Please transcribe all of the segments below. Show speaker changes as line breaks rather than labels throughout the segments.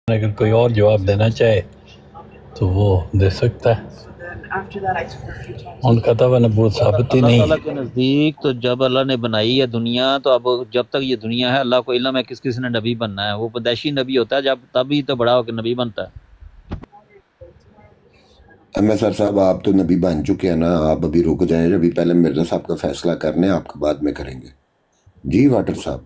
اگر کوئی اور جواب دینا چاہے تو وہ دے سکتا ہے. ان کا تو نبوت ثابت ہی
اللہ
نہیں
تعالیٰ
ہے.
کے نزدیک تو جب اللہ نے بنائی ہے دنیا، تو اب جب تک یہ دنیا ہے اللہ کو علم ہے کس کس نے نبی بننا ہے. وہ پیدائشی نبی ہوتا ہے جب تبھی تو بڑا ہو کے نبی بنتا ہے.
سر صاحب آپ تو نبی بن چکے ہیں نا، آپ ابھی رک جائیں، ابھی پہلے مرزا صاحب کا فیصلہ کرنے، آپ کو بعد میں کریں گے. جی واٹر صاحب.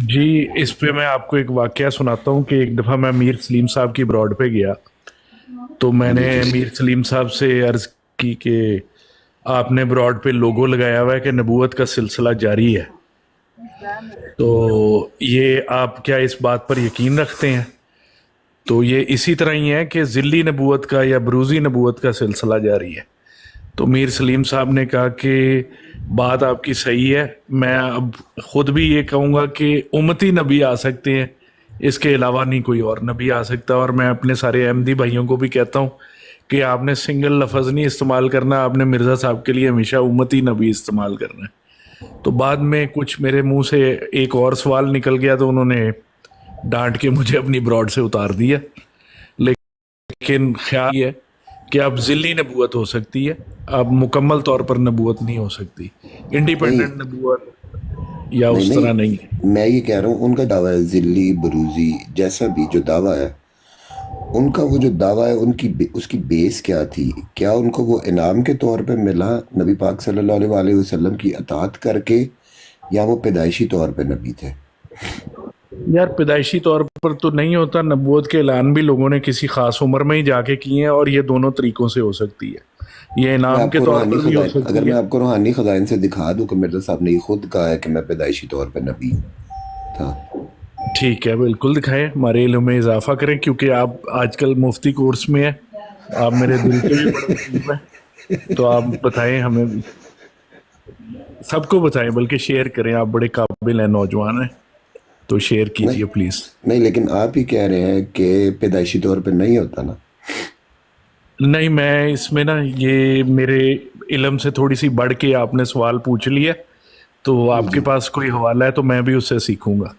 جی اس پہ میں آپ کو ایک واقعہ سناتا ہوں کہ ایک دفعہ میں میر سلیم صاحب کی براڈ پہ گیا تو میں نے میر سلیم صاحب سے عرض کی کہ آپ نے براڈ پہ لوگو لگایا ہوا ہے کہ نبوت کا سلسلہ جاری ہے، تو یہ آپ کیا اس بات پر یقین رکھتے ہیں؟ تو یہ اسی طرح ہی ہے کہ ذلی نبوت کا یا بروزی نبوت کا سلسلہ جاری ہے. تو میر سلیم صاحب نے کہا کہ بات آپ کی صحیح ہے، میں اب خود بھی یہ کہوں گا کہ امتی نبی آ سکتے ہیں، اس کے علاوہ نہیں کوئی اور نبی آ سکتا. اور میں اپنے سارے احمدی بھائیوں کو بھی کہتا ہوں کہ آپ نے سنگل لفظ نہیں استعمال کرنا، آپ نے مرزا صاحب کے لیے ہمیشہ امتی نبی استعمال کرنا ہے. تو بعد میں کچھ میرے منہ سے ایک اور سوال نکل گیا تو انہوں نے ڈانٹ کے مجھے اپنی براڈ سے اتار دیا. لیکن خیال یہ ہے کہ اب ذلی نبوت ہو سکتی ہے، اب مکمل طور پر نبوت نہیں ہو سکتی، انڈیپینڈنٹ نبوت یا اس طرح نہیں ہے.
میں یہ کہہ رہا ہوں ان کا دعویٰ ہے ذلی بروزی جیسا بھی جو دعویٰ ہے، ان کا وہ جو دعویٰ ہے اس کی بیس کیا تھی؟ کیا ان کو وہ انعام کے طور پہ ملا نبی پاک صلی اللہ علیہ وآلہ وسلم کی اطاعت کر کے، یا وہ پیدائشی طور پہ نبی تھے؟
یار پیدائشی طور پر تو نہیں ہوتا، نبوت کے اعلان بھی لوگوں نے کسی خاص عمر میں ہی جا کے کیے ہیں، اور یہ دونوں طریقوں سے ہو سکتی ہے. یہ انعام کے طور پر بھی ہو سکتی
اگر
ہے.
میں آپ کو روحانی خزائن سے دکھا دوں کہ مرزا صاحب نے یہ خود کہا ہے کہ میں پیدائشی طور پہ نبی تھا.
ٹھیک ہے، بالکل دکھائیں، ہمارے علم میں اضافہ کریں، کیونکہ آپ آج کل مفتی کورس میں ہیں، آپ میرے دل کے بھی بڑے قریب ہیں، تو آپ بتائیں ہمیں بھی، سب کو بتائیں، بلکہ شیئر کریں، آپ بڑے قابل ہیں، نوجوان ہیں، تو شیئر کیجئے پلیز.
نہیں لیکن آپ ہی کہہ رہے ہیں کہ پیدائشی طور پہ نہیں ہوتا نا.
نہیں، میں اس میں نا یہ میرے علم سے تھوڑی سی بڑھ کے آپ نے سوال پوچھ لیا، تو آپ کے پاس کوئی حوالہ ہے تو میں بھی اس سے سیکھوں گا.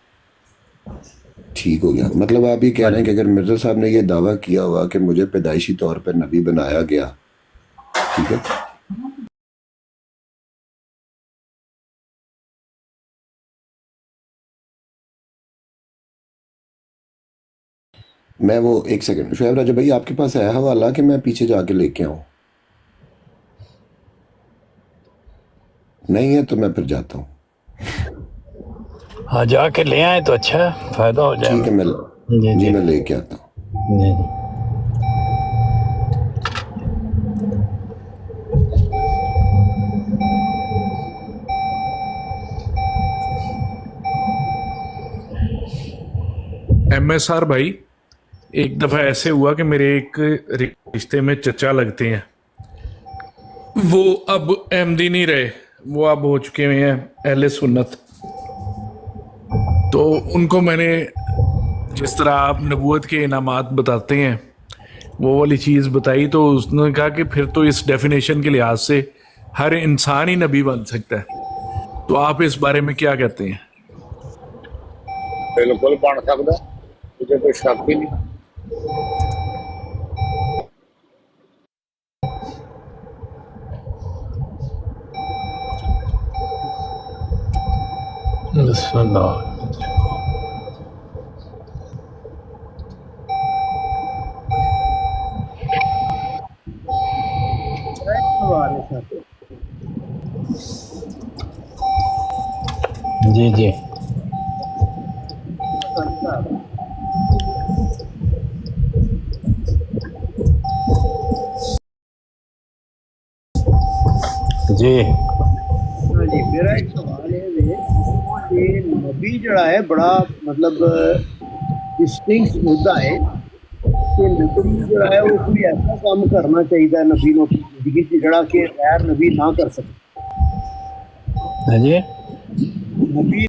ٹھیک ہو گیا، مطلب آپ یہ کہہ رہے ہیں کہ اگر مرزا صاحب نے یہ دعویٰ کیا ہوا کہ مجھے پیدائشی طور پہ نبی بنایا گیا، ٹھیک ہے، میں وہ ایک سیکنڈ شعیب راجہ بھائی آپ کے پاس ہے حوالہ کہ میں پیچھے جا کے لے کے آؤں؟ نہیں ہے تو میں پھر جاتا ہوں.
ہاں جا کے لے آئیں تو اچھا ہے، فائدہ ہو جائے.
ٹھیک ہے، میں لے کے آتا ہوں.
جی
ایم ایس آر بھائی، ایک دفعہ ایسے ہوا کہ میرے ایک رشتے میں چچا لگتے ہیں، وہ اب احمدی نہیں رہے، وہ اب ہو چکے ہیں اہل سنت. تو ان کو میں نے جس طرح آپ نبوت کے انعامات بتاتے ہیں وہ والی چیز بتائی، تو اس نے کہا کہ پھر تو اس ڈیفینیشن کے لحاظ سے ہر انسان ہی نبی بن سکتا ہے. تو آپ اس بارے میں کیا کہتے ہیں؟
بالکل بن سکتا، مجھے کوئی شک ہی نہیں.
بسم اللہ. جی جی جی
جی میرا ایک سوال ہے کہ نبی جڑا ہے بڑا مطلب ڈسٹنکٹ عہدہ ہے کہ نبی جڑا ہے وہ کوئی ایسا کام کرنا چاہیے نبی نو زندگی جڑا کہ غیر نبی نہ کر سکے.
جی
نبی